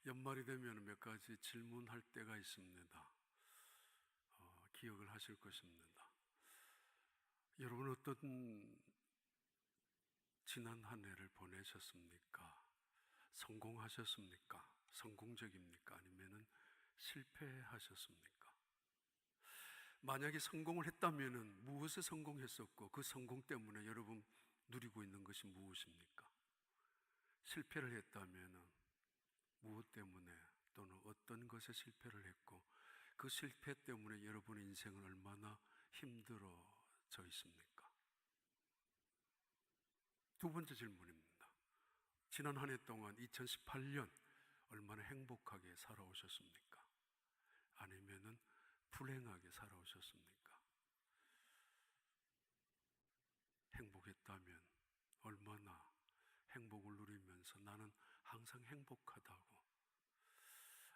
연말이 되면 몇 가지 질문할 때가 있습니다. 기억을 하실 것입니다. 여러분, 어떤 지난 한 해를 보내셨습니까? 성공하셨습니까? 성공적입니까? 아니면 실패하셨습니까? 만약에 성공을 했다면 무엇에 성공했었고 그 성공 때문에 여러분 누리고 있는 것이 무엇입니까? 실패를 했다면 무엇 때문에 또는 어떤 것에 실패를 했고 그 실패 때문에 여러분의 인생은 얼마나 힘들어져 있습니까? 두 번째 질문입니다. 지난 한 해 동안 2018년 얼마나 행복하게 살아오셨습니까? 아니면은 불행하게 살아오셨습니까? 행복했다면 얼마나 행복을 누리면서 나는 항상 행복하다고,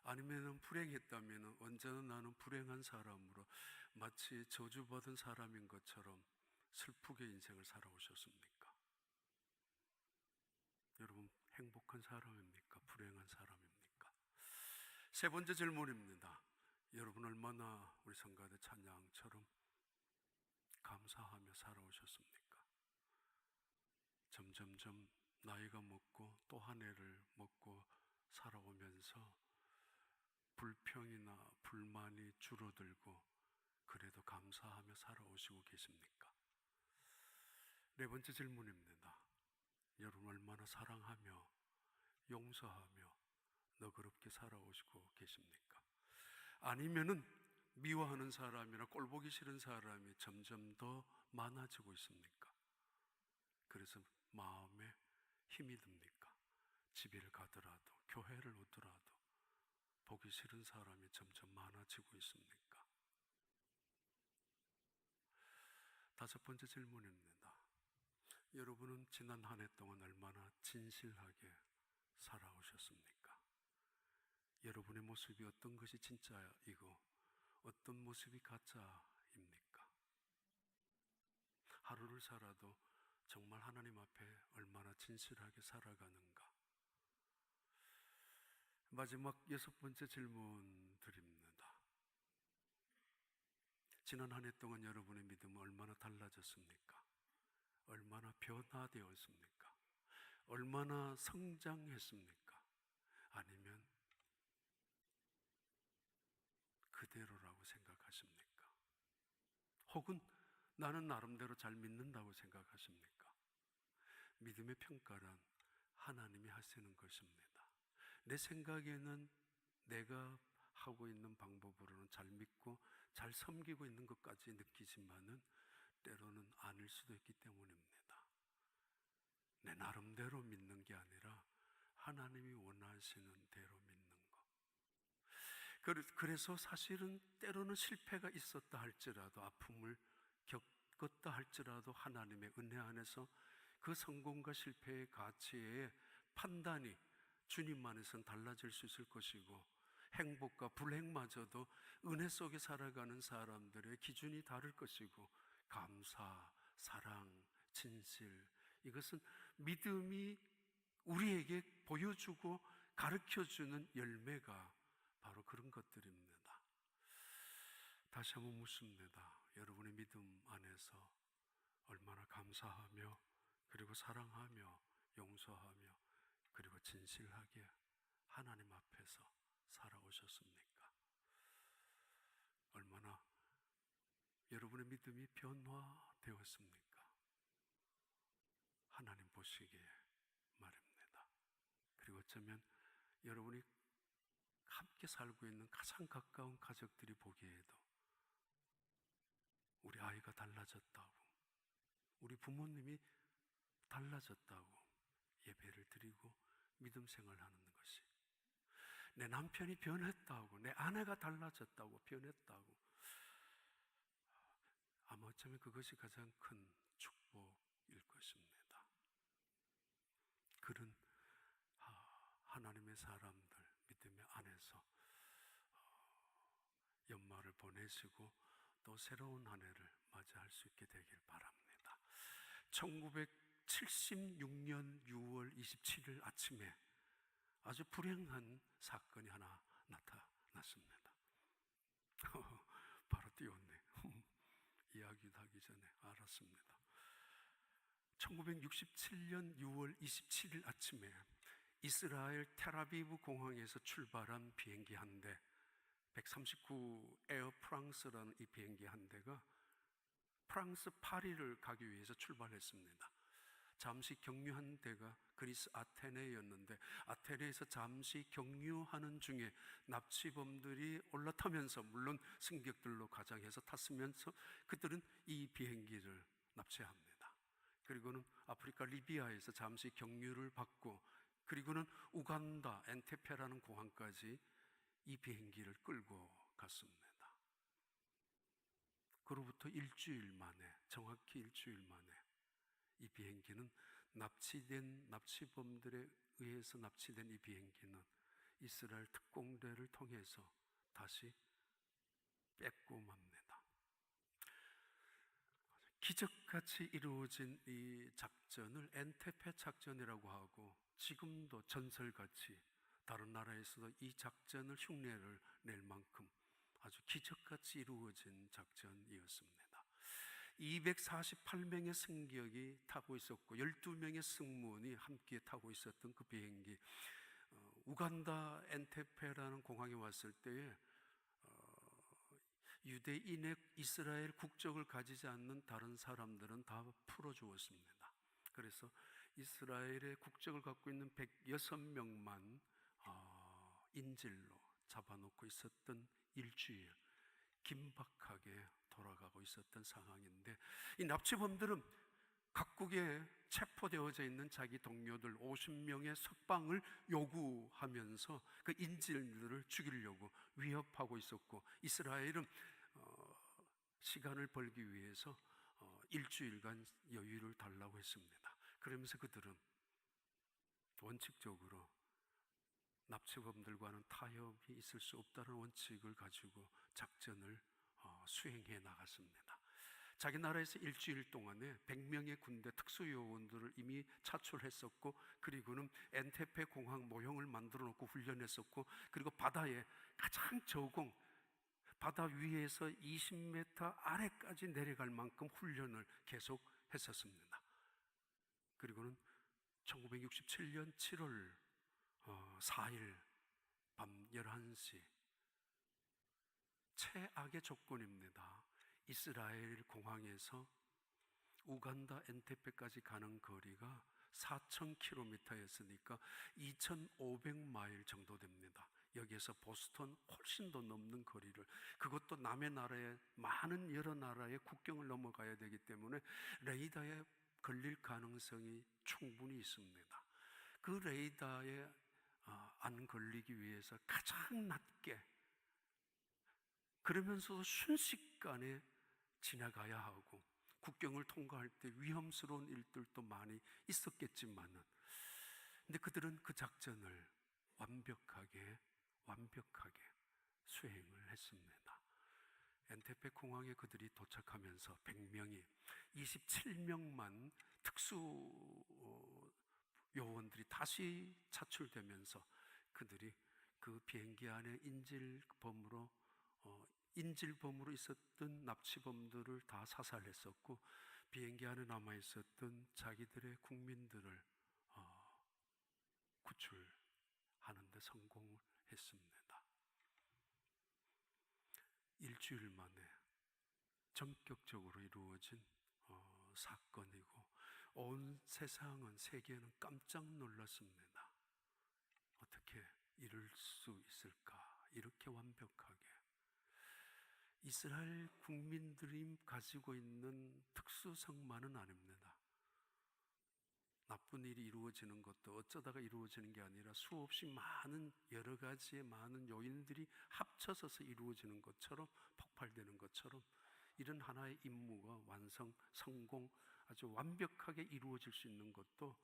아니면 불행했다면 언제나 나는 불행한 사람으로 마치 저주받은 사람인 것처럼 슬프게 인생을 살아오셨습니까? 여러분, 행복한 사람입니까? 불행한 사람입니까? 세 번째 질문입니다. 여러분, 얼마나 우리 성가대 찬양처럼 감사하며 살아오셨습니까? 점점점 나이가 먹고 또 한 해를 먹고 살아오면서 불평이나 불만이 줄어들고 그래도 감사하며 살아오시고 계십니까? 네 번째 질문입니다. 여러분, 얼마나 사랑하며 용서하며 너그럽게 살아오시고 계십니까? 아니면은 미워하는 사람이나 꼴보기 싫은 사람이 점점 더 많아지고 있습니까? 그래서 마음에 힘이 듭니까? 집을 가더라도 교회를 오더라도 보기 싫은 사람이 점점 많아지고 있습니까? 다섯 번째 질문입니다. 여러분은 지난 한 해 동안 얼마나 진실하게 살아오셨습니까? 여러분의 모습이 어떤 것이 진짜이고 어떤 모습이 가짜입니까? 하루를 살아도 정말 하나님 앞에 얼마나 진실하게 살아가는가? 마지막 여섯 번째 질문 드립니다. 지난 한 해 동안 여러분의 믿음은 얼마나 달라졌습니까? 얼마나 변화되었습니까? 얼마나 성장했습니까? 아니면 그대로라고 생각하십니까? 혹은 나는 나름대로 잘 믿는다고 생각하십니까? 믿음의 평가란 하나님이 하시는 것입니다. 내 생각에는 내가 하고 있는 방법으로는 잘 믿고 잘 섬기고 있는 것까지 느끼지만은 때로는 아닐 수도 있기 때문입니다. 내 나름대로 믿는 게 아니라 하나님이 원하시는 대로 믿는 것. 그래서 사실은 때로는 실패가 있었다 할지라도, 아픔을 겪었다 할지라도 하나님의 은혜 안에서 그 성공과 실패의 가치의 판단이 주님 안에서는 달라질 수 있을 것이고, 행복과 불행마저도 은혜 속에 살아가는 사람들의 기준이 다를 것이고, 감사, 사랑, 진실, 이것은 믿음이 우리에게 보여주고 가르쳐주는 열매가 바로 그런 것들입니다. 다시 한번 묻습니다. 여러분의 믿음 안에서 얼마나 감사하며 그리고 사랑하며 용서하며 그리고 진실하게 하나님 앞에서 살아오셨습니까? 얼마나 여러분의 믿음이 변화되었습니까? 하나님 보시기에 말입니다. 그리고 어쩌면 여러분이 함께 살고 있는 가장 가까운 가족들이 보기에도 우리 아이가 달라졌다고, 우리 부모님이 달라졌다고 예배를 드리고 믿음 생활하는 것이, 내 남편이 변했다고, 내 아내가 달라졌다고, 변했다고, 아마 어쩌면 그것이 가장 큰 축복일 것입니다. 그런 하나님의 사람들 믿음의 안에서 연말을 보내시고 또 새로운 한 해를 맞이할 수 있게 되길 바랍니다. 1976년 6월 27일 아침에 아주 불행한 사건이 하나 나타났습니다. 바로 뛰었네. 이야기도 하기 전에 알았습니다. 1967년 6월 27일 아침에 이스라엘 텔아비브 공항에서 출발한 비행기 한 대, 139 에어 프랑스라는 이 비행기 한 대가 프랑스 파리를 가기 위해서 출발했습니다. 잠시 경유한 데가 그리스 아테네였는데, 아테네에서 잠시 경유하는 중에 납치범들이 올라타면서, 물론 승객들로 가장해서 탔으면서 그들은 이 비행기를 납치합니다. 그리고는 아프리카 리비아에서 잠시 경유를 받고, 그리고는 우간다 엔테페라는 공항까지 이 비행기를 끌고 갔습니다. 그로부터 일주일 만에, 정확히 일주일 만에 이 비행기는 납치범들에 의해서 납치된 이 비행기는 이스라엘 특공대를 통해서 다시 뺏고 맙니다. 기적같이 이루어진 이 작전을 엔테페 작전이라고 하고, 지금도 전설같이 다른 나라에서도 이 작전을 흉내를 낼 만큼 아주 기적같이 이루어진 작전이었습니다. 248명의 승객이 타고 있었고 12명의 승무원이 함께 타고 있었던 그 비행기, 우간다 엔테페라는 공항에 왔을 때에 유대인의 이스라엘 국적을 가지지 않는 다른 사람들은 다 풀어주었습니다. 그래서 이스라엘의 국적을 갖고 있는 106명만 인질로 잡아놓고 있었던 일주일, 긴박하게 돌아가고 있었던 상황인데, 이 납치범들은 각국에 체포되어져 있는 자기 동료들 50명의 석방을 요구하면서 그 인질들을 죽이려고 위협하고 있었고, 이스라엘은 시간을 벌기 위해서 일주일간 여유를 달라고 했습니다. 그러면서 그들은 원칙적으로 납치범들과는 타협이 있을 수 없다는 원칙을 가지고 작전을 수행해 나갔습니다. 자기 나라에서 일주일 동안에 100명의 군대 특수요원들을 이미 차출했었고, 그리고는 엔테페 공항 모형을 만들어 놓고 훈련했었고, 그리고 바다에 가장 저공, 바다 위에서 20m 아래까지 내려갈 만큼 훈련을 계속 했었습니다. 그리고는 1967년 7월 4일 밤 11시, 최악의 조건입니다. 이스라엘 공항에서 우간다 엔테페까지 가는 거리가 4,000km였으니까 2,500마일 정도 됩니다. 여기에서 보스턴 훨씬 더 넘는 거리를, 그것도 남의 나라의 많은 여러 나라의 국경을 넘어가야 되기 때문에 레이더에 걸릴 가능성이 충분히 있습니다. 그 레이더에 안 걸리기 위해서 가장 낮게, 그러면서도 순식간에 지나가야 하고, 국경을 통과할 때 위험스러운 일들도 많이 있었겠지만은, 근데 그들은 그 작전을 완벽하게 수행을 했습니다. 엔테페 공항에 그들이 도착하면서 100명이 27명만 특수 요원들이 다시 차출되면서 그들이 그 비행기 안에 인질범으로 있었던 납치범들을 다 사살했었고, 비행기 안에 남아있었던 자기들의 국민들을 구출하는 데 성공했습니다. 일주일 만에 전격적으로 이루어진 사건이고, 온 세계는 깜짝 놀랐습니다. 어떻게 이럴 수 있을까? 이렇게 완벽하게. 이스라엘 국민들이 가지고 있는 특수성만은 아닙니다. 나쁜 일이 이루어지는 것도 어쩌다가 이루어지는 게 아니라 수없이 많은 여러 가지의 많은 요인들이 합쳐져서 이루어지는 것처럼, 폭발되는 것처럼, 이런 하나의 임무가 성공, 아주 완벽하게 이루어질 수 있는 것도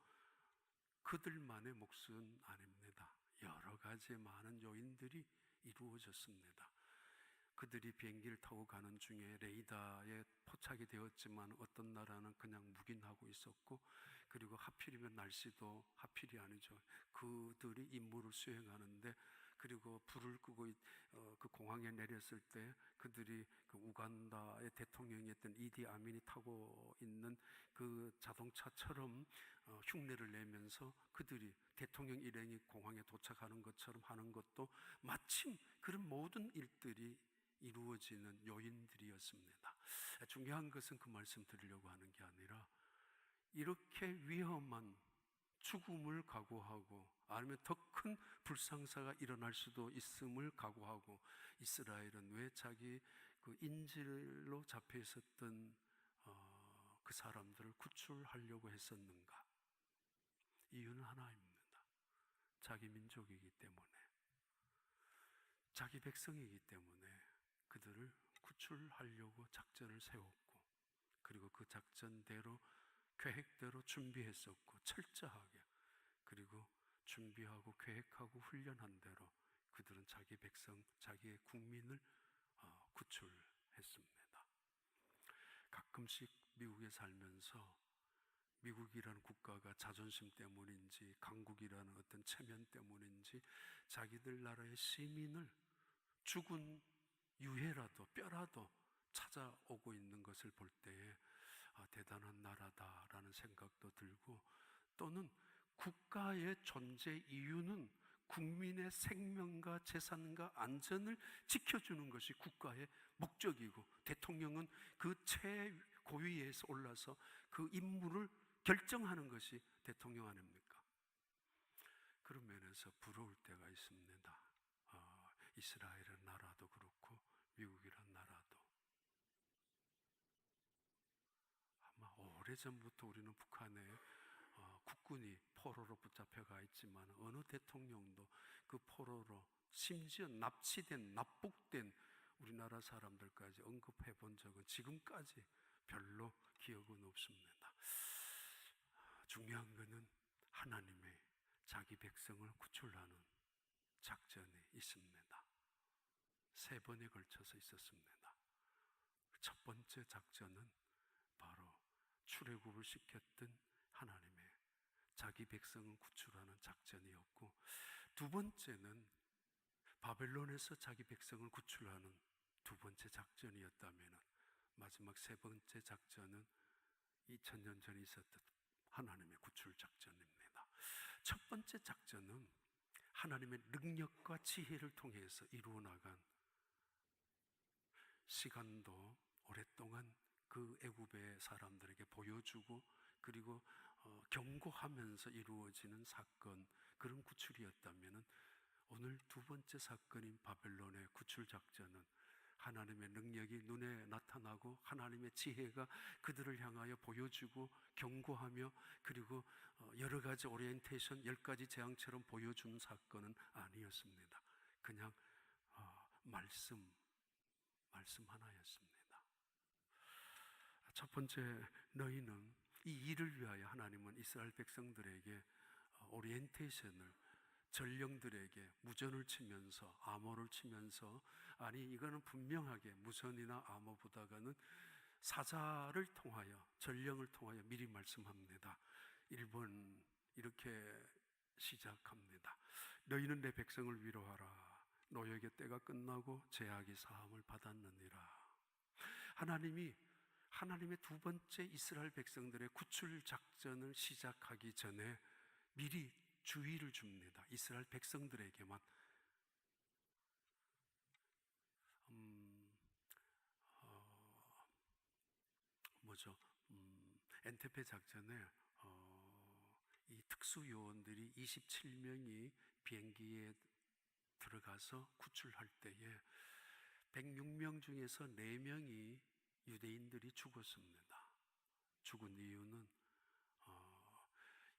그들만의 몫은 아닙니다. 여러 가지의 많은 요인들이 이루어졌습니다. 그들이 비행기를 타고 가는 중에 레이더에 포착이 되었지만 어떤 나라는 그냥 묵인하고 있었고, 그리고 하필이면 날씨도 하필이 아니죠. 그들이 임무를 수행하는데, 그리고 불을 끄고 그 공항에 내렸을 때 그들이 그 우간다의 대통령이었던 이디 아민이 타고 있는 그 자동차처럼 흉내를 내면서 그들이 대통령 일행이 공항에 도착하는 것처럼 하는 것도 마침 그런 모든 일들이 이루어지는 요인들이었습니다. 중요한 것은 그 말씀 드리려고 하는 게 아니라, 이렇게 위험한 죽음을 각오하고 아니면 더 큰 불상사가 일어날 수도 있음을 각오하고 이스라엘은 왜 자기 그 인질로 잡혀 있었던 그 사람들을 구출하려고 했었는가? 이유는 하나입니다. 자기 민족이기 때문에, 자기 백성이기 때문에 그들을 구출하려고 작전을 세웠고, 그리고 그 작전대로 계획대로 준비했었고, 철저하게, 그리고 준비하고 계획하고 훈련한 대로 그들은 자기 백성, 자기의 국민을 구출했습니다. 가끔씩 미국에 살면서 미국이라는 국가가 자존심 때문인지 강국이라는 어떤 체면 때문인지 자기들 나라의 시민을 죽은 유해라도 뼈라도 찾아오고 있는 것을 볼 때에 대단한 나라다라는 생각도 들고, 또는 국가의 존재 이유는 국민의 생명과 재산과 안전을 지켜주는 것이 국가의 목적이고, 대통령은 그 최고위에서 올라서 그 임무를 결정하는 것이 대통령 아닙니까? 그런 면에서 부러울 때가 있습니다. 이스라엘의 나라도 그렇고 미국이란 나라도. 아마 오래전부터 우리는 북한에 국군이 포로로 붙잡혀가 있지만 어느 대통령도 그 포로로, 심지어 납치된, 납북된 우리나라 사람들까지 언급해 본 적은 지금까지 별로 기억은 없습니다. 중요한 것은 하나님의 자기 백성을 구출하는 작전이 있습니다. 3번에 걸쳐서 있었습니다. 첫 번째 작전은 바로 출애굽을 시켰던 하나님의 자기 백성을 구출하는 작전이었고, 두 번째는 바벨론에서 자기 백성을 구출하는 두 번째 작전이었다면, 마지막 3번째 작전은 2000년 전에 있었던 하나님의 구출 작전입니다. 첫 번째 작전은 하나님의 능력과 지혜를 통해서 이루어 나간, 시간도 오랫동안 그 애굽의 사람들에게 보여주고, 그리고 경고하면서 이루어지는 사건, 그런 구출이었다면, 오늘 두 번째 사건인 바벨론의 구출 작전은 하나님의 능력이 눈에 나타나고 하나님의 지혜가 그들을 향하여 보여주고 경고하며, 그리고 여러 가지 오리엔테이션, 10가지 재앙처럼 보여주는 사건은 아니었습니다. 그냥 말씀 하나였습니다. 첫 번째, 너희는, 이 일을 위하여 하나님은 이스라엘 백성들에게 오리엔테이션을, 전령들에게 무전을 치면서, 암호를 치면서, 아니 이거는 분명하게 무전이나 암호보다가는 사자를 통하여, 전령을 통하여 미리 말씀합니다. 1번 이렇게 시작합니다. 너희는 내 백성을 위로하라. 노역의 때가 끝나고 죄악이 사함을 받았느니라. 하나님의 두 번째 이스라엘 백성들의 구출 작전을 시작하기 전에 미리 주의를 줍니다. 이스라엘 백성들에게만. 엔테페 작전에 이 특수요원들이 27명이 비행기에 들어가서 구출할 때에 106명 중에서 4명이 유대인들이 죽었습니다. 죽은 이유는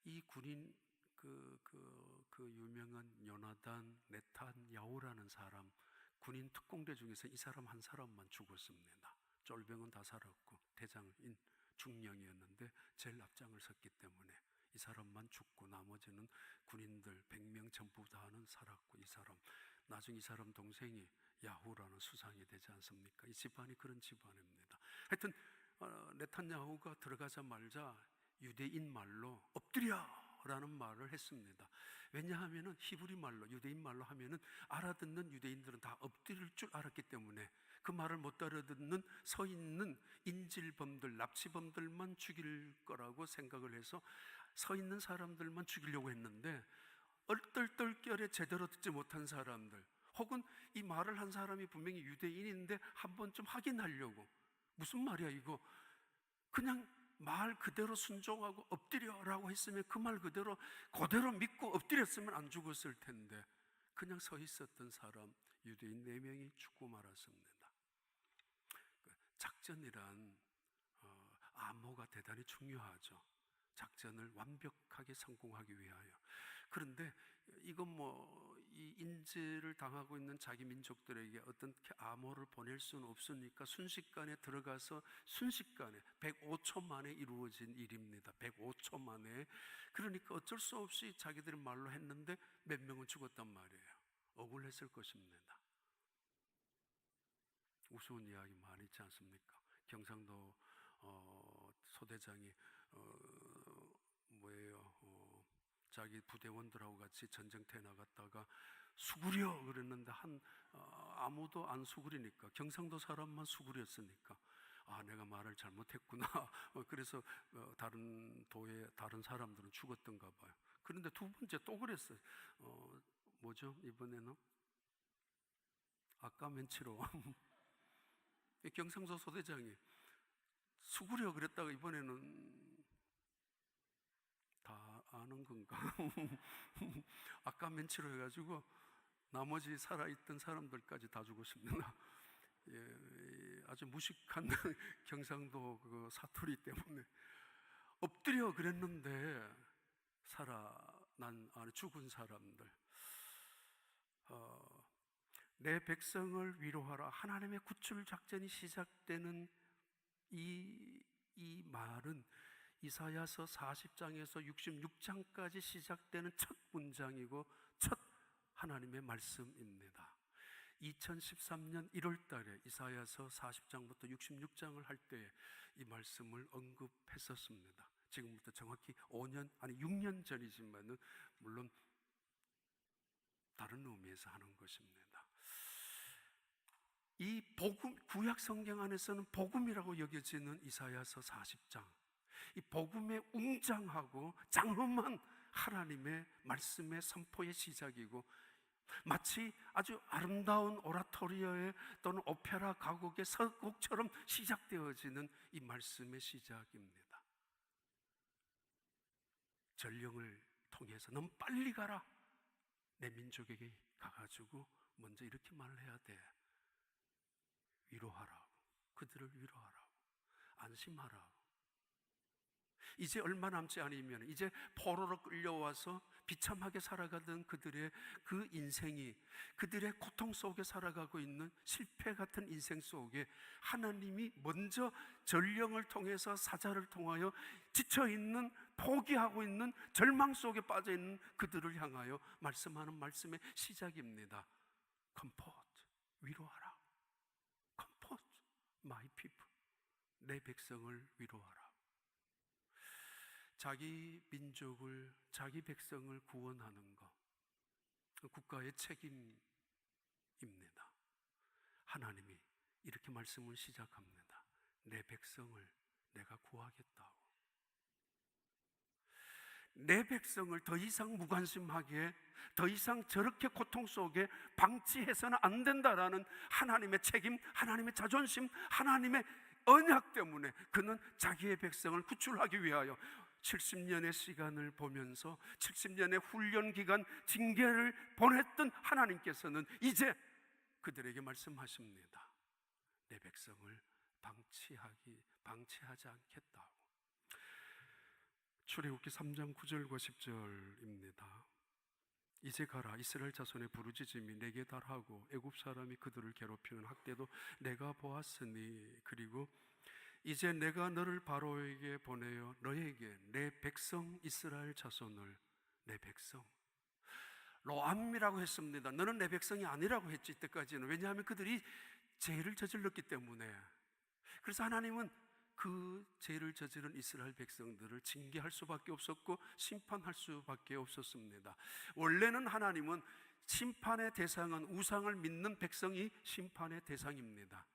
이 군인, 그 유명한 요나단 네탄야후라는 사람, 군인 특공대 중에서 이 사람 한 사람만 죽었습니다. 쫄병은 다 살았고 대장인 중령이었는데 제일 앞장을 섰기 때문에 이 사람만 죽고 나머지는 군인들 100명 전부 다는 살았고, 이 사람, 나중에 이 사람 동생이 야후라는 수상이 되지 않습니까? 이 집안이 그런 집안입니다. 하여튼 네탄야후가 들어가자마자 유대인 말로 엎드려라는 말을 했습니다. 왜냐하면 히브리 말로, 유대인 말로 하면은 알아듣는 유대인들은 다 엎드릴 줄 알았기 때문에 그 말을 못 알아듣는 서 있는 인질범들, 납치범들만 죽일 거라고 생각을 해서 서 있는 사람들만 죽이려고 했는데, 얼떨떨결에 제대로 듣지 못한 사람들, 혹은 이 말을 한 사람이 분명히 유대인인데 한 번쯤 확인하려고, 무슨 말이야 이거, 그냥 말 그대로 순종하고 엎드려라고 했으면 그 말 그대로 믿고 엎드렸으면 안 죽었을 텐데, 그냥 서 있었던 사람 유대인 4명이 죽고 말았습니다. 작전이란 암호가 대단히 중요하죠. 작전을 완벽하게 성공하기 위하여. 그런데 이건 이 인질을 당하고 있는 자기 민족들에게 어떻게 암호를 보낼 수는 없으니까 순식간에 들어가서 순식간에 105초 만에 이루어진 일입니다. 105초 만에. 그러니까 어쩔 수 없이 자기들의 말로 했는데 몇 명은 죽었단 말이에요. 억울했을 것입니다. 우스운 이야기 많이 있지 않습니까? 경상도 소대장이 자기 부대원들하고 같이 전쟁터에 나갔다가 수구려 그랬는데 아무도 안 수구리니까, 경상도 사람만 수구렸으니까 내가 말을 잘못했구나. 그래서 다른 도의 다른 사람들은 죽었던가 봐요. 그런데 두 번째 또 그랬어요. 이번에는 아까 멘치로 경상도 소대장이 수구려 그랬다가 이번에는 다 아는 건가? 아까 멘치로 해가지고 나머지 살아있던 사람들까지 다 죽었습니다. 아주 무식한 경상도 그 사투리 때문에 엎드려 그랬는데 죽은 사람들, 내 백성을 위로하라. 하나님의 구출 작전이 시작되는 이 말은 이사야서 40장에서 66장까지 시작되는 첫 문장이고 첫 하나님의 말씀입니다. 2013년 1월 달에 이사야서 40장부터 66장을 할 때 이 말씀을 언급했었습니다. 지금부터 정확히 6년 전이지만은 물론 다른 의미에서 하는 것입니다. 이 복음, 구약 성경 안에서는 복음이라고 여겨지는 이사야서 40장, 이 복음의 웅장하고 장엄한 하나님의 말씀의 선포의 시작이고, 마치 아주 아름다운 오라토리오의 또는 오페라 가곡의 서곡처럼 시작되어지는 이 말씀의 시작입니다. 전령을 통해서 너무 빨리 가라. 내 민족에게 가가지고 먼저 이렇게 말을 해야 돼. 위로하라고, 그들을 위로하라고, 안심하라고. 이제 얼마 남지 않으면 이제 포로로 끌려와서 비참하게 살아가던 그들의 그 인생이, 그들의 고통 속에 살아가고 있는 실패 같은 인생 속에 하나님이 먼저 전령을 통해서, 사자를 통하여 지쳐있는, 포기하고 있는, 절망 속에 빠져있는 그들을 향하여 말씀하는 말씀의 시작입니다. Comfort, 위로하라. Comfort my people, 내 백성을 위로하라. 자기 민족을, 자기 백성을 구원하는 것, 국가의 책임입니다. 하나님이 이렇게 말씀을 시작합니다. 내 백성을 내가 구하겠다고. 내 백성을 더 이상 무관심하게, 더 이상 저렇게 고통 속에 방치해서는 안 된다라는 하나님의 책임, 하나님의 자존심, 하나님의 언약 때문에 그는 자기의 백성을 구출하기 위하여 70년의 시간을 보면서 70년의 훈련 기간, 징계를 보냈던 하나님께서는 이제 그들에게 말씀하십니다. 내 백성을 방치하지 않겠다고. 출애굽기 3장 9절과 10절입니다. 이제 가라. 이스라엘 자손의 부르짖음이 내게 달하고 애굽 사람이 그들을 괴롭히는 학대도 내가 보았으니, 그리고 이제 내가 너를 바로에게 보내어 너에게 내 백성 이스라엘 자손을, 내 백성, 로암이라고 했습니다. 너는 내 백성이 아니라고 했지, 이때까지는. 왜냐하면 그들이 죄를 저질렀기 때문에. 그래서 하나님은 그 죄를 저지른 이스라엘 백성들을 징계할 수밖에 없었고 심판할 수밖에 없었습니다. 원래는 하나님은 심판의 대상은 우상을 믿는 백성이 심판의 대상입니다.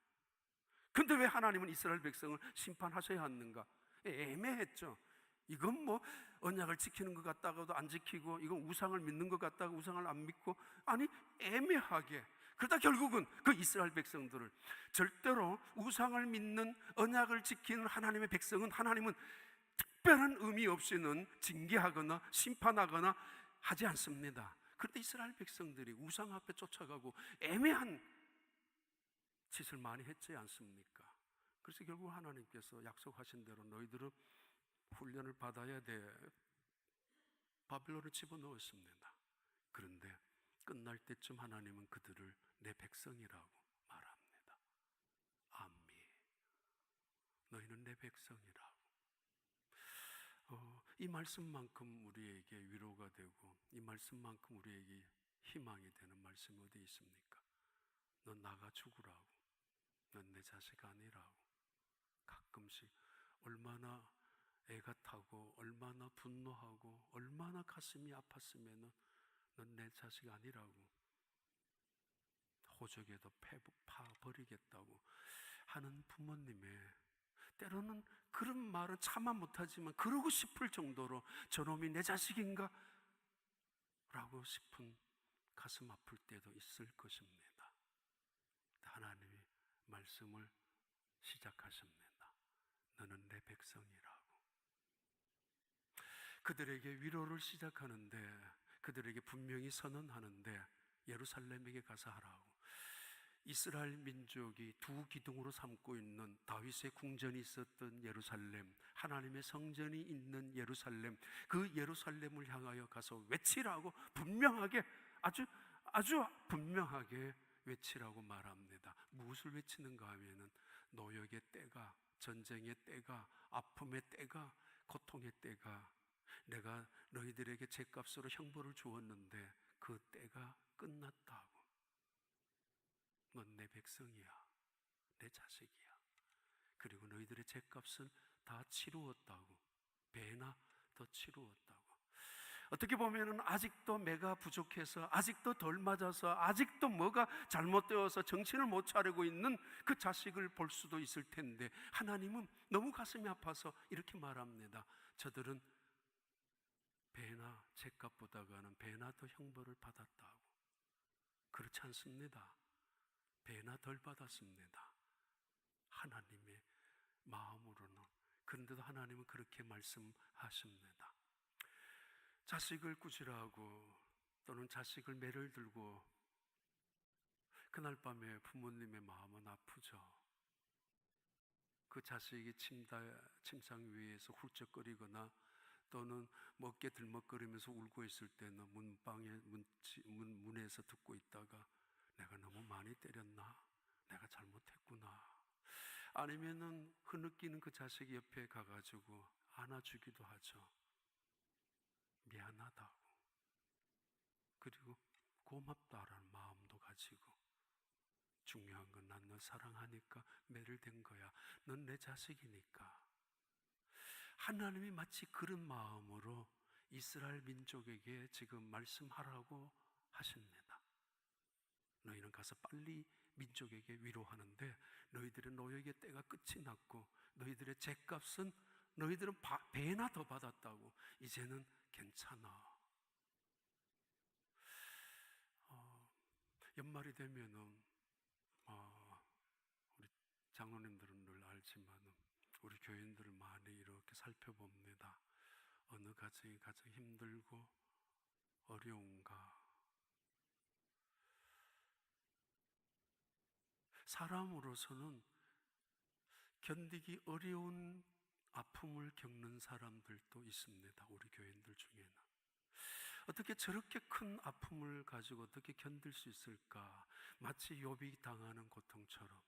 근데 왜 하나님은 이스라엘 백성을 심판하셔야 하는가? 애매했죠. 이건 뭐 언약을 지키는 것 같다가도 안 지키고, 이건 우상을 믿는 것 같다가 우상을 안 믿고, 아니 애매하게. 그러다 결국은 그 이스라엘 백성들을, 절대로 우상을 믿는 언약을 지키는 하나님의 백성은 하나님은 특별한 의미 없이는 징계하거나 심판하거나 하지 않습니다. 그런데 이스라엘 백성들이 우상 앞에 쫓아가고 애매한 짓을 많이 했지 않습니까? 그래서 결국 하나님께서 약속하신 대로 너희들은 훈련을 받아야 돼, 바벨론을 집어넣었습니다. 그런데 끝날 때쯤 하나님은 그들을 내 백성이라고 말합니다. 암미, 너희는 내 백성이라고. 이 말씀만큼 우리에게 위로가 되고, 이 말씀만큼 우리에게 희망이 되는 말씀이 어디 있습니까? 넌 나가 죽으라고, 넌 내 자식 아니라고. 가끔씩 얼마나 애가 타고, 얼마나 분노하고, 얼마나 가슴이 아팠으면 넌 내 자식 아니라고, 호적에도 파버리겠다고 하는 부모님의, 때로는 그런 말은 차마 못하지만 그러고 싶을 정도로 저놈이 내 자식인가? 라고 싶은 가슴 아플 때도 있을 것입니다. 하나님이 말씀을 시작하십니다. 너는 내 백성이라고. 그들에게 위로를 시작하는데, 그들에게 분명히 선언하는데, 예루살렘에게 가서 하라고. 이스라엘 민족이 두 기둥으로 삼고 있는 다윗의 궁전이 있었던 예루살렘, 하나님의 성전이 있는 예루살렘, 그 예루살렘을 향하여 가서 외치라고 분명하게, 아주 분명하게 외치라고 말합니다. 무엇을 외치는가 하면은 노역의 때가, 전쟁의 때가, 아픔의 때가, 고통의 때가, 내가 너희들에게 죗값으로 형벌을 주었는데 그 때가 끝났다고. 넌 내 백성이야, 내 자식이야. 그리고 너희들의 죗값은 다 치루었다고. 배나 더 치루었다고. 어떻게 보면은 아직도 매가 부족해서, 아직도 덜 맞아서, 아직도 뭐가 잘못되어서 정신을 못 차리고 있는 그 자식을 볼 수도 있을 텐데, 하나님은 너무 가슴이 아파서 이렇게 말합니다. 저들은 배나 죗값보다가는 배나 더 형벌을 받았다고. 그렇지 않습니다. 배나 덜 받았습니다. 하나님의 마음으로는. 그런데도 하나님은 그렇게 말씀하십니다. 자식을 꾸지라고, 또는 자식을 매를 들고, 그날 밤에 부모님의 마음은 아프죠. 그 자식이 침상 위에서 훌쩍거리거나, 또는 어깨 들먹거리면서 울고 있을 때는 문에서 듣고 있다가, 내가 너무 많이 때렸나? 내가 잘못했구나. 아니면은 흐느끼는 그 자식 옆에 가가지고 안아주기도 하죠. 미안하다고, 그리고 고맙다라는 마음도 가지고, 중요한 건 난 너 사랑하니까 매를 댄 거야, 넌 내 자식이니까. 하나님이 마치 그런 마음으로 이스라엘 민족에게 지금 말씀하라고 하십니다. 너희는 가서 빨리 민족에게 위로하는데, 너희들의 노역의 때가 끝이 났고, 너희들의 죗값은 너희들은 배나 더 받았다고. 이제는 괜찮아. 연말이 되면은 우리 장로님들은 늘 알지만 우리 교인들을 많이 이렇게 살펴봅니다. 어느 가정이 가장 힘들고 어려운가. 사람으로서는 견디기 어려운 아픔을 겪는 사람들도 있습니다. 우리 교인들 중에는. 어떻게 저렇게 큰 아픔을 가지고 어떻게 견딜 수 있을까? 마치 욥이 당하는 고통처럼.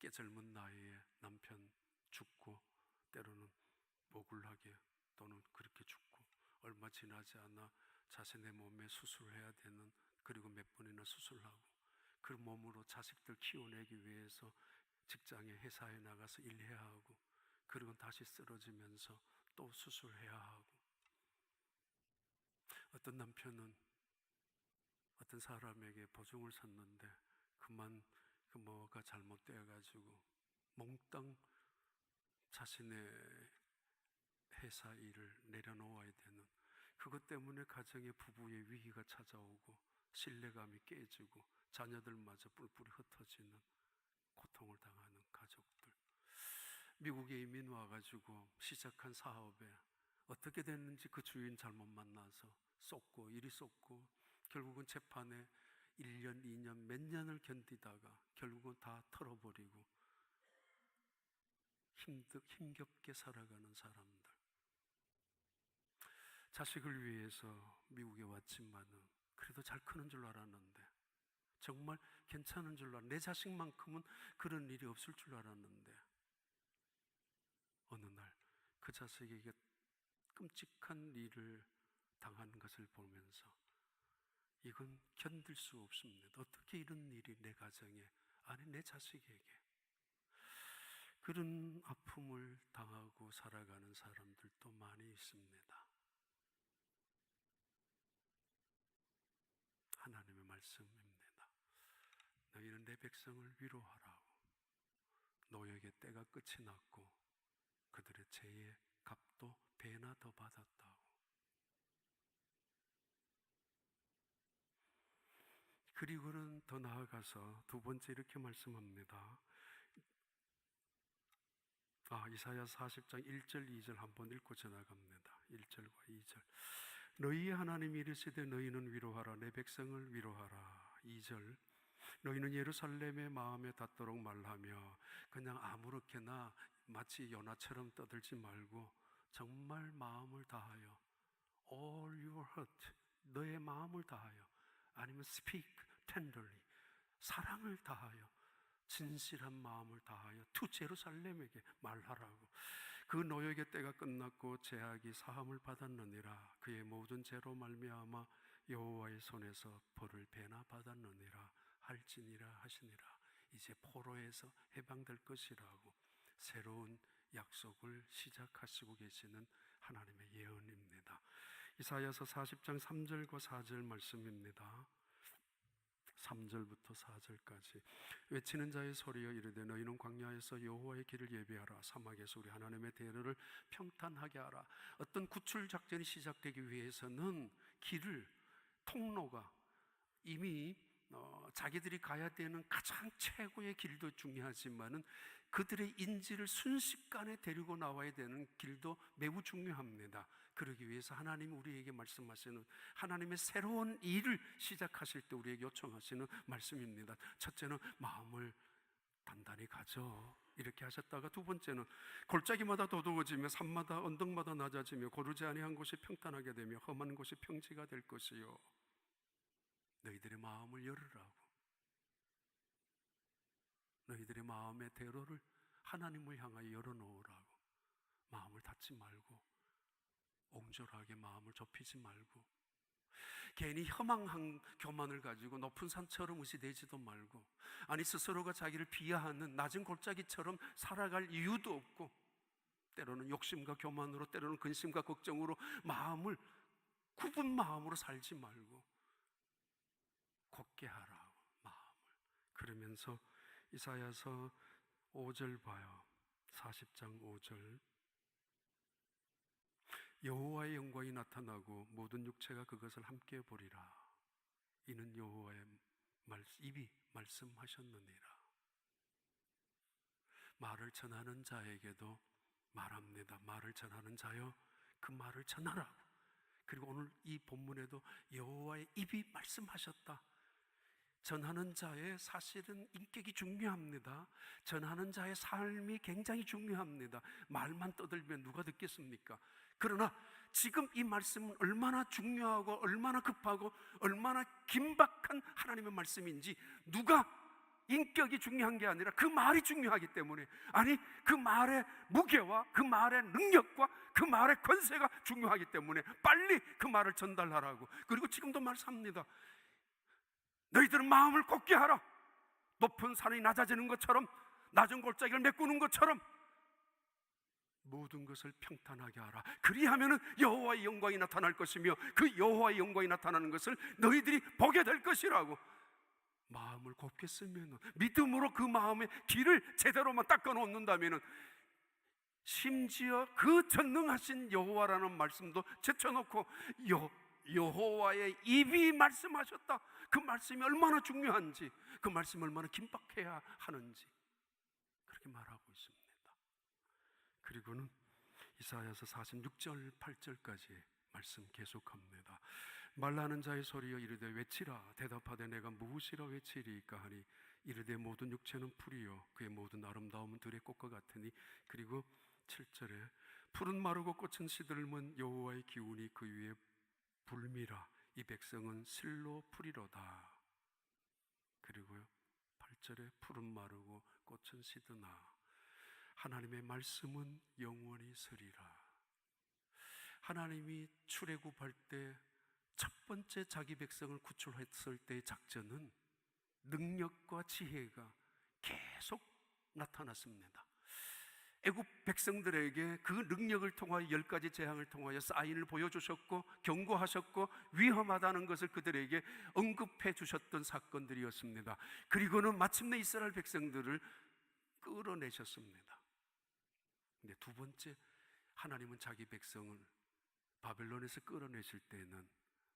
꽤 젊은 나이에 남편 죽고, 때로는 억울하게, 또는 그렇게 죽고, 얼마 지나지 않아 자신의 몸에 수술해야 되는, 그리고 몇 번이나 수술하고, 그 몸으로 자식들 키워내기 위해서 직장에 회사에 나가서 일해야 하고, 그리고 다시 쓰러지면서 또 수술해야 하고, 어떤 남편은 어떤 사람에게 보증을 섰는데 그만 그 뭐가 잘못되어 가지고 몽땅 자신의 회사 일을 내려놓아야 되는, 그것 때문에 가정의 부부의 위기가 찾아오고 신뢰감이 깨지고 자녀들마저 뿔뿔이 흩어지는 고통을 당하는 가족들. 미국에 이민 와가지고 시작한 사업에 어떻게 됐는지 그 주인 잘못 만나서 쏟고 일이 쏟고, 결국은 재판에 1년, 2년, 몇 년을 견디다가 결국은 다 털어버리고 힘겹게 살아가는 사람들. 자식을 위해서 미국에 왔지만은 그래도 잘 크는 줄 알았는데, 정말 괜찮은 줄 알았는데, 내 자식만큼은 그런 일이 없을 줄 알았는데, 어느 날 그 자식에게 끔찍한 일을 당하는 것을 보면서 이건 견딜 수 없습니다. 어떻게 이런 일이 내 가정에, 아니 내 자식에게. 그런 아픔을 당하고 살아가는 사람들도 많이 있습니다. 하나님의 말씀입니다. 너희는 내 백성을 위로하라고. 노역의 때가 끝이 났고 그들의 죄의 값도 배나 더 받았다고. 그리고는 더 나아가서 두 번째 이렇게 말씀합니다. 이사야 40장 1절 2절 한번 읽고 지나갑니다. 1절과 2절. 너희의 하나님이 이르시되 너희는 위로하라, 내 백성을 위로하라. 2절. 너희는 예루살렘의 마음에 닿도록 말하며, 그냥 아무렇게나 마치 연하처럼 떠들지 말고 정말 마음을 다하여, all your heart, 너의 마음을 다하여, 아니면 speak tenderly, 사랑을 다하여, 진실한 마음을 다하여 투 제루살렘에게 말하라고. 그 노역의 때가 끝났고 죄악이 사함을 받았느니라. 그의 모든 죄로 말미암아 여호와의 손에서 벌을 배나 받았느니라 할지니라 하시니라. 이제 포로에서 해방될 것이라고 새로운 약속을 시작하시고 계시는 하나님의 예언입니다. 이사야서 40장 3절과 4절 말씀입니다. 3절부터 4절까지. 외치는 자의 소리여 이르되 너희는 광야에서 여호와의 길을 예비하라, 사막에서 우리 하나님의 대로를 평탄하게 하라. 어떤 구출 작전이 시작되기 위해서는 길을, 통로가 이미 자기들이 가야 되는 가장 최고의 길도 중요하지만은 그들의 인지를 순식간에 데리고 나와야 되는 길도 매우 중요합니다. 그러기 위해서 하나님이 우리에게 말씀하시는, 하나님의 새로운 일을 시작하실 때 우리에게 요청하시는 말씀입니다. 첫째는 마음을 단단히 가져, 이렇게 하셨다가, 두 번째는 골짜기마다 도둑어지며 산마다 언덕마다 낮아지며 고르지 아니한 곳이 평탄하게 되며 험한 곳이 평지가 될 것이요, 너희들의 마음을 열으라고. 너희들의 마음의 대로를 하나님을 향하여 열어놓으라고. 마음을 닫지 말고, 옹졸하게 마음을 좁히지 말고, 괜히 혐한 교만을 가지고 높은 산처럼 의지되지도 말고, 아니 스스로가 자기를 비하하는 낮은 골짜기처럼 살아갈 이유도 없고, 때로는 욕심과 교만으로, 때로는 근심과 걱정으로 마음을, 굽은 마음으로 살지 말고 곧게 하라, 마음을. 그러면서 이사야서 5절 봐요. 40장 5절. 여호와의 영광이 나타나고 모든 육체가 그것을 함께 보리라. 이는 여호와의 입이 말씀하셨느니라. 말을 전하는 자에게도 말합니다. 말을 전하는 자여, 그 말을 전하라. 그리고 오늘 이 본문에도 여호와의 입이 말씀하셨다. 전하는 자의 사실은 인격이 중요합니다. 전하는 자의 삶이 굉장히 중요합니다. 말만 떠들면 누가 듣겠습니까? 그러나 지금 이 말씀은 얼마나 중요하고 얼마나 급하고 얼마나 긴박한 하나님의 말씀인지, 누가 인격이 중요한 게 아니라 그 말이 중요하기 때문에, 아니 그 말의 무게와 그 말의 능력과 그 말의 권세가 중요하기 때문에 빨리 그 말을 전달하라고. 그리고 지금도 말씀합니다. 너희들은 마음을 굳게 하라. 높은 산이 낮아지는 것처럼 낮은 골짜기를 메꾸는 것처럼 모든 것을 평탄하게 하라. 그리하면은 여호와의 영광이 나타날 것이며 그 여호와의 영광이 나타나는 것을 너희들이 보게 될 것이라고. 마음을 곱게 쓰면, 믿음으로 그 마음의 길을 제대로만 닦아 놓는다면은, 심지어 그 전능하신 여호와라는 말씀도 제쳐놓고 여호와의 입이 말씀하셨다, 그 말씀이 얼마나 중요한지, 그 말씀이 얼마나 긴박해야 하는지 그렇게 말하고 있습니다. 그리고는 이사야서 46절 8절까지 말씀 계속합니다. 말라는 자의 소리여 이르되 외치라. 대답하되 내가 무엇이라 외치리이까 하니 이르되 모든 육체는 풀이요 그의 모든 아름다움은 들의 꽃과 같으니. 그리고 7절에 풀은 마르고 꽃은 시들면 여호와의 기운이 그 위에 불미라. 이 백성은 실로 풀이로다. 그리고요 8절에 풀은 마르고 꽃은 시드나 하나님의 말씀은 영원히 서리라. 하나님이 출애굽할 때 첫 번째 자기 백성을 구출했을 때의 작전은 능력과 지혜가 계속 나타났습니다. 애굽 백성들에게 그 능력을 통하여 10가지 재앙을 통하여 사인을 보여주셨고 경고하셨고 위험하다는 것을 그들에게 언급해 주셨던 사건들이었습니다. 그리고는 마침내 이스라엘 백성들을 끌어내셨습니다. 근데 두 번째, 하나님은 자기 백성을 바벨론에서 끌어내실 때는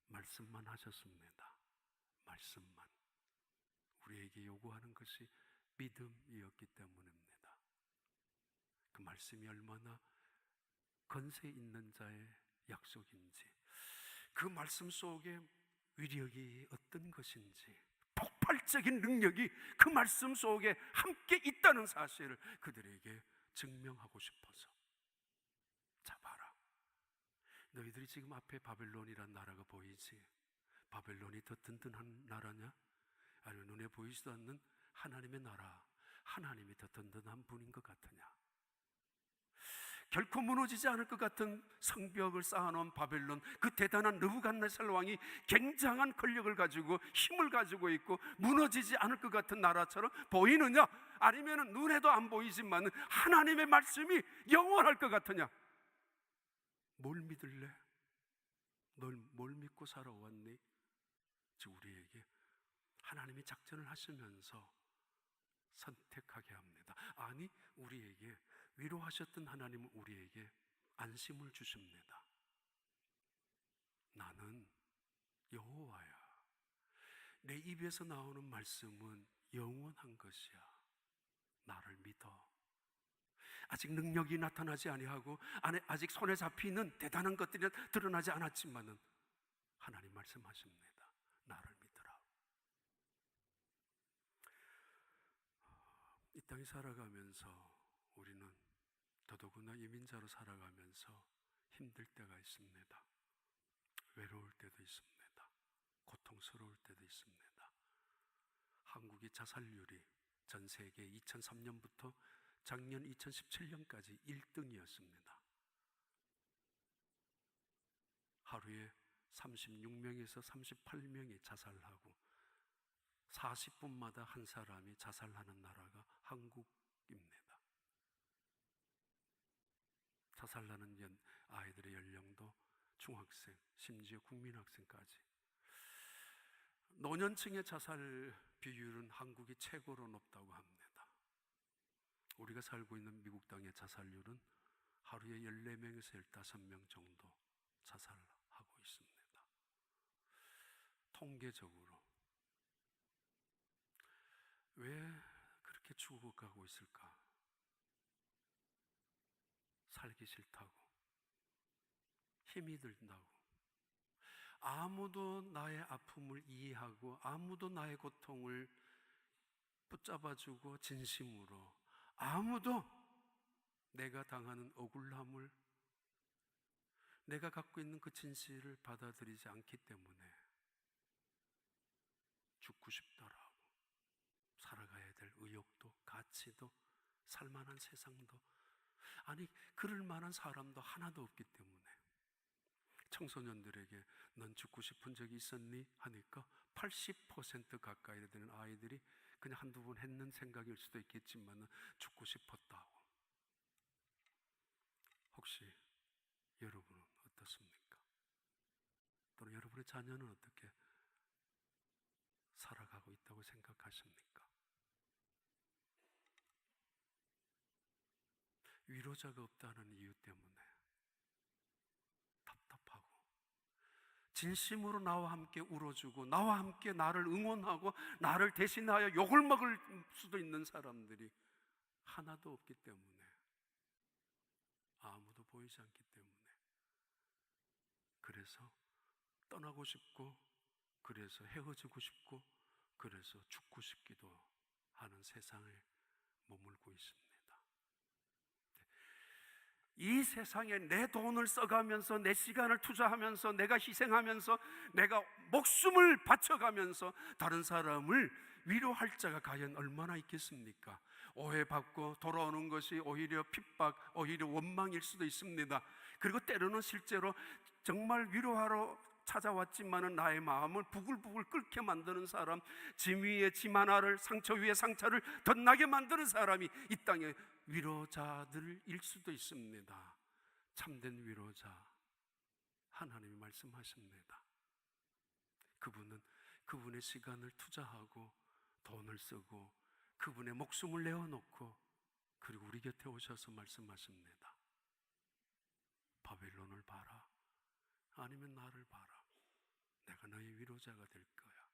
말씀만 하셨습니다. 말씀만. 우리에게 요구하는 것이 믿음이었기 때문입니다. 그 말씀이 얼마나 건세 있는 자의 약속인지, 그 말씀 속에 위력이 어떤 것인지, 폭발적인 능력이 그 말씀 속에 함께 있다는 사실을 그들에게 증명하고 싶어서. 자 봐라, 너희들이 지금 앞에 바벨론이란 나라가 보이지? 바벨론이 더 든든한 나라냐? 아니면 눈에 보이지도 않는 하나님의 나라, 하나님이 더 든든한 분인 것 같으냐? 결코 무너지지 않을 것 같은 성벽을 쌓아놓은 바벨론, 그 대단한 느부갓네살 왕이 굉장한 권력을 가지고 힘을 가지고 있고 무너지지 않을 것 같은 나라처럼 보이느냐? 아니면 눈에도 안 보이지만 하나님의 말씀이 영원할 것 같으냐? 뭘 믿을래? 널 뭘 믿고 살아왔니? 우리에게 하나님이 작전을 하시면서 선택하게 합니다. 아니, 우리에게 위로하셨던 하나님은 우리에게 안심을 주십니다. 나는 여호와야. 내 입에서 나오는 말씀은 영원한 것이야. 나를 믿어. 아직 능력이 나타나지 아니하고 아직 손에 잡히는 대단한 것들이 드러나지 않았지만은 하나님 말씀하십니다. 나를 믿으라. 이 땅에 살아가면서 우리는 더더구나 이민자로 살아가면서 힘들 때가 있습니다. 외로울 때도 있습니다. 고통스러울 때도 있습니다. 한국의 자살률이 전 세계 2003년부터 작년 2017년까지 1등이었습니다. 하루에 36명에서 38명이 자살하고 40분마다 한 사람이 자살하는 나라가 한국입니다. 자살하는 아이들의 연령도 중학생, 심지어 국민학생까지. 노년층의 자살 비율은 한국이 최고로 높다고 합니다. 우리가 살고 있는 미국 땅의 자살률은 하루에 14명에서 15명 정도 자살하고 있습니다. 통계적으로 왜 그렇게 죽어가고 있을까? 살기 싫다고, 힘이 든다고, 아무도 나의 아픔을 이해하고 아무도 나의 고통을 붙잡아주고 진심으로 아무도 내가 당하는 억울함을, 내가 갖고 있는 그 진실을 받아들이지 않기 때문에 죽고 싶더라고. 살아가야 될 의욕도 가치도 살만한 세상도, 아니 그럴 만한 사람도 하나도 없기 때문에 청소년들에게 넌 죽고 싶은 적이 있었니? 하니까 80% 가까이 되는 아이들이 그냥 한두 번 했는 생각일 수도 있겠지만 죽고 싶었다고. 혹시 여러분은 어떻습니까? 또는 여러분의 자녀는 어떻게 살아가고 있다고 생각하십니까? 위로자가 없다는 이유 때문에 답답하고, 진심으로 나와 함께 울어주고 나와 함께 나를 응원하고 나를 대신하여 욕을 먹을 수도 있는 사람들이 하나도 없기 때문에, 아무도 보이지 않기 때문에, 그래서 떠나고 싶고, 그래서 헤어지고 싶고, 그래서 죽고 싶기도 하는 세상에 머물고 있습니다. 이 세상에 내 돈을 써가면서, 내 시간을 투자하면서, 내가 희생하면서, 내가 목숨을 바쳐가면서 다른 사람을 위로할 자가 과연 얼마나 있겠습니까? 오해받고 돌아오는 것이 오히려 핍박, 오히려 원망일 수도 있습니다. 그리고 때로는 실제로 정말 위로하러 찾아왔지만은 나의 마음을 부글부글 끓게 만드는 사람, 짐 위에 짐 하나를, 상처 위에 상처를 덧나게 만드는 사람이 이 땅에 위로자들일 수도 있습니다. 참된 위로자, 하나님이 말씀하십니다. 그분은 그분의 시간을 투자하고 돈을 쓰고 그분의 목숨을 내어놓고, 그리고 우리 곁에 오셔서 말씀하십니다. 바벨론을 봐라, 아니면 나를 봐라. 내가 너의 위로자가 될 거야.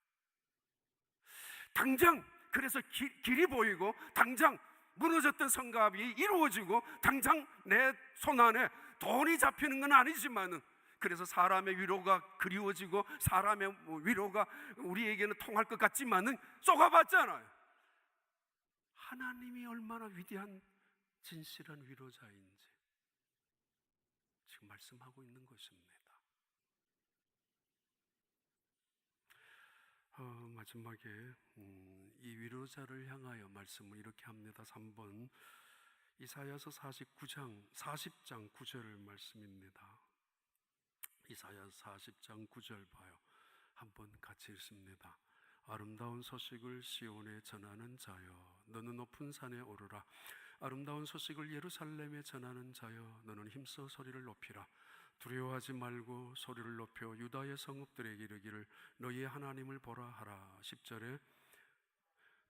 당장 그래서 길이 보이고, 당장 무너졌던 성갑이 이루어지고, 당장 내 손안에 돈이 잡히는 건 아니지만은, 그래서 사람의 위로가 그리워지고 사람의 위로가 우리에게는 통할 것 같지만은 쏘가봤잖아요. 하나님이 얼마나 위대한 진실한 위로자인지 지금 말씀하고 있는 것입니다. 마지막에 이 위로자를 향하여 말씀을 이렇게 합니다. 3번 이사야서 40장 9절 말씀입니다. 이사야서 40장 9절 봐요. 한번 같이 읽습니다. 아름다운 소식을 시온에 전하는 자여, 너는 높은 산에 오르라. 아름다운 소식을 예루살렘에 전하는 자여, 너는 힘써 소리를 높이라. 두려워하지 말고 소리를 높여 유다의 성읍들에게 이르기를 너희의 하나님을 보라 하라. 10절에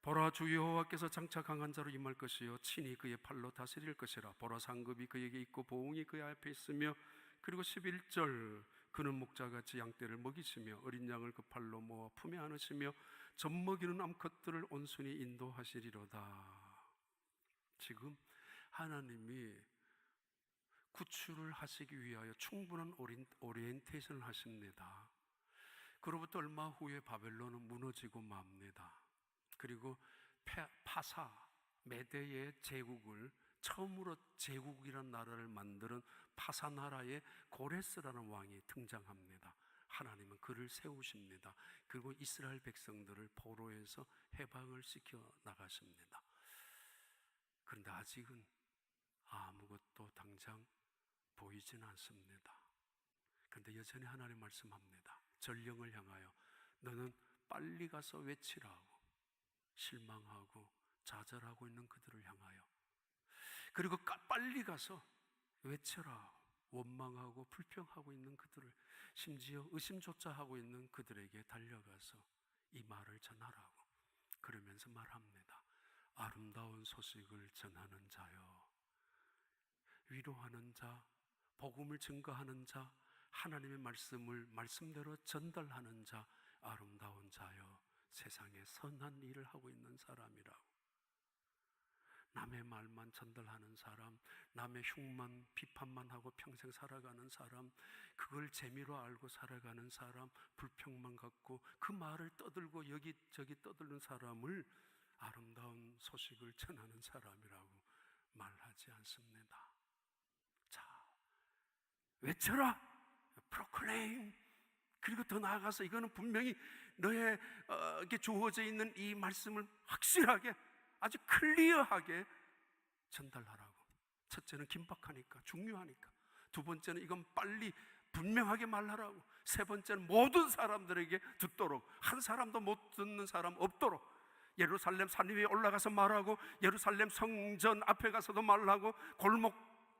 보라, 주 여호와께서 장차 강한 자로 임할 것이요 친히 그의 팔로 다스릴 것이라. 보라, 상급이 그에게 있고 보응이 그의 앞에 있으며, 그리고 11절 그는 목자같이 양떼를 먹이시며 어린 양을 그 팔로 모아 품에 안으시며 젖먹이는 암컷들을 온순히 인도하시리로다. 지금 하나님이 구출을 하시기 위하여 충분한 오리엔테이션을 하십니다. 그로부터 얼마 후에 바벨론은 무너지고 맙니다. 그리고 파사, 메대의 제국을, 처음으로 제국이라는 나라를 만드는 파사 나라의 고레스라는 왕이 등장합니다. 하나님은 그를 세우십니다. 그리고 이스라엘 백성들을 포로에서 해방을 시켜 나가십니다. 그런데 아직은 아무것도 당장 보이지는 않습니다. 그런데 여전히 하나님 말씀합니다. 전령을 향하여 너는 빨리 가서 외치라고, 실망하고 좌절하고 있는 그들을 향하여, 그리고 빨리 가서 외쳐라. 원망하고 불평하고 있는 그들을, 심지어 의심조차 하고 있는 그들에게 달려가서 이 말을 전하라고. 그러면서 말합니다. 아름다운 소식을 전하는 자여, 위로하는 자, 복음을 증거하는 자, 하나님의 말씀을 말씀대로 전달하는 자, 아름다운 자여, 세상에 선한 일을 하고 있는 사람이라고. 남의 말만 전달하는 사람, 남의 흉만 비판만 하고 평생 살아가는 사람, 그걸 재미로 알고 살아가는 사람, 불평만 갖고 그 말을 떠들고 여기저기 떠드는 사람을 아름다운 소식을 전하는 사람이라고 말하지 않습니다. 자, 외쳐라, proclaim. 그리고 더 나아가서 이거는 분명히 너에게 주어져 있는 이 말씀을 확실하게, 아주 클리어하게 전달하라고. 첫째는 긴박하니까, 중요하니까. 두 번째는 이건 빨리 분명하게 말하라고. 세 번째는 모든 사람들에게 듣도록, 한 사람도 못 듣는 사람 없도록. 예루살렘 산 위에 올라가서 말하고, 예루살렘 성전 앞에 가서도 말하고, 골목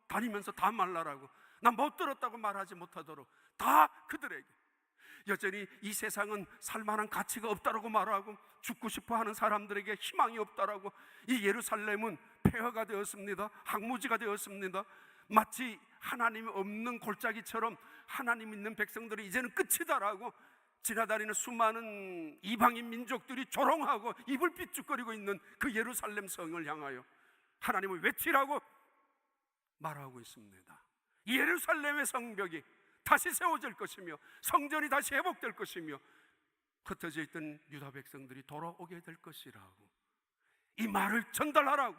다니면서 다 말하라고, 나 못 들었다고 말하지 못하도록 다 그들에게, 여전히 이 세상은 살만한 가치가 없다라고 말하고, 죽고 싶어 하는 사람들에게 희망이 없다라고, 이 예루살렘은 폐허가 되었습니다. 항무지가 되었습니다. 마치 하나님이 없는 골짜기처럼 하나님 있는 백성들이 이제는 끝이다라고 지나다니는 수많은 이방인 민족들이 조롱하고 입을 삐죽거리고 있는 그 예루살렘 성을 향하여 하나님을 외치라고 말하고 있습니다. 이 예루살렘의 성벽이 다시 세워질 것이며 성전이 다시 회복될 것이며 흩어져 있던 유다 백성들이 돌아오게 될 것이라고, 이 말을 전달하라고.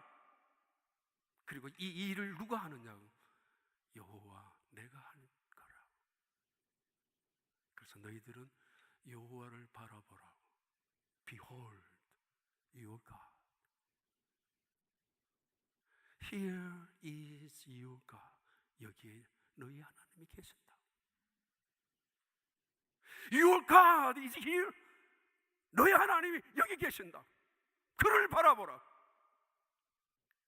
그리고 이 일을 누가 하느냐고, 여호와 내가 할 거라고. 그래서 너희들은 여호와를 바라보라고. Behold your God. Here is your God. 여기에 너희 하나님이 계신다. Your God is here. 너희 하나님이 여기 계신다. 그를 바라보라.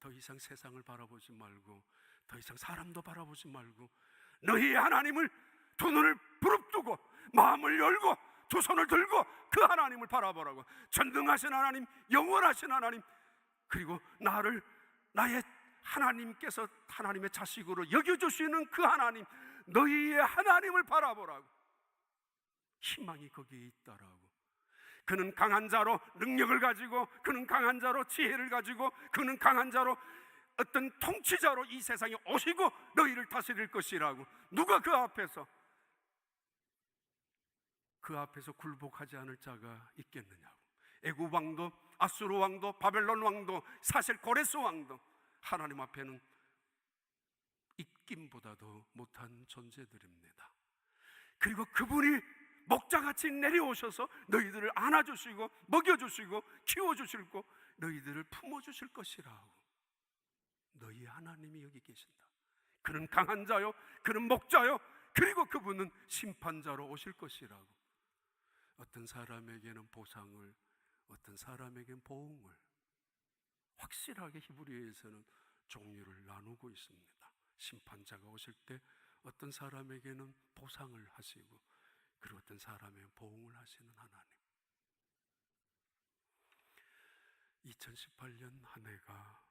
더 이상 세상을 바라보지 말고, 더 이상 사람도 바라보지 말고, 너희 하나님을 두 눈을 부릅뜨고 마음을 열고 두 손을 들고 그 하나님을 바라보라고. 전능하신 하나님, 영원하신 하나님, 그리고 나를 나의 하나님께서 하나님의 자식으로 여겨주시는 그 하나님, 너희의 하나님을 바라보라고. 희망이 거기에 있다라고. 그는 강한 자로 능력을 가지고, 그는 강한 자로 지혜를 가지고, 그는 강한 자로 어떤 통치자로 이 세상에 오시고 너희를 다스릴 것이라고. 누가 그 앞에서 굴복하지 않을 자가 있겠느냐고. 애굽 왕도, 아수르 왕도, 바벨론 왕도, 사실 고레스 왕도 하나님 앞에는 입김보다도 못한 존재들입니다. 그리고 그분이 목자같이 내려오셔서 너희들을 안아주시고 먹여주시고 키워주시고 너희들을 품어주실 것이라고. 너희 하나님이 여기 계신다. 그는 강한 자요, 그는 목자요, 그리고 그분은 심판자로 오실 것이라고. 어떤 사람에게는 보상을, 어떤 사람에게는 보응을 확실하게 히브리어에서는 종류를 나누고 있습니다. 심판자가 오실 때 어떤 사람에게는 보상을 하시고, 그리고 어떤 사람에게는 보응을 하시는 하나님. 2018년 한 해가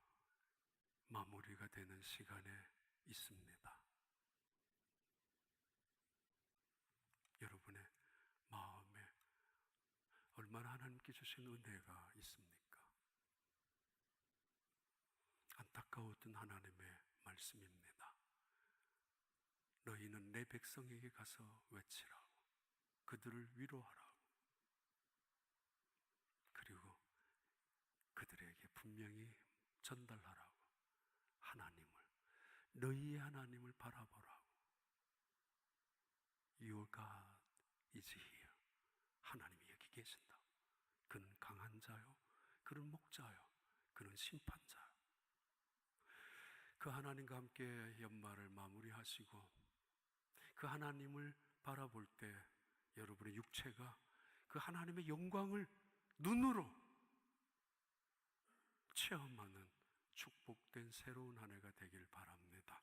마무리가 되는 시간에 있습니다. 여러분의 마음에 얼마나 하나님께 주신 은혜가 있습니까? 안타까웠던 하나님의 말씀입니다. 너희는 내 백성에게 가서 외치라고, 그들을 위로하라고, 그리고 그들에게 분명히 전달하라고. 하나님을, 너희의 하나님을 바라보라고. Your God is here. 하나님이 여기 계신다. 그는 강한 자요, 그는 목자요, 그는 심판자요. 그 하나님과 함께 연말을 마무리하시고, 그 하나님을 바라볼 때 여러분의 육체가 그 하나님의 영광을 눈으로 체험하는 축복된 새로운 한 해가 되길 바랍니다.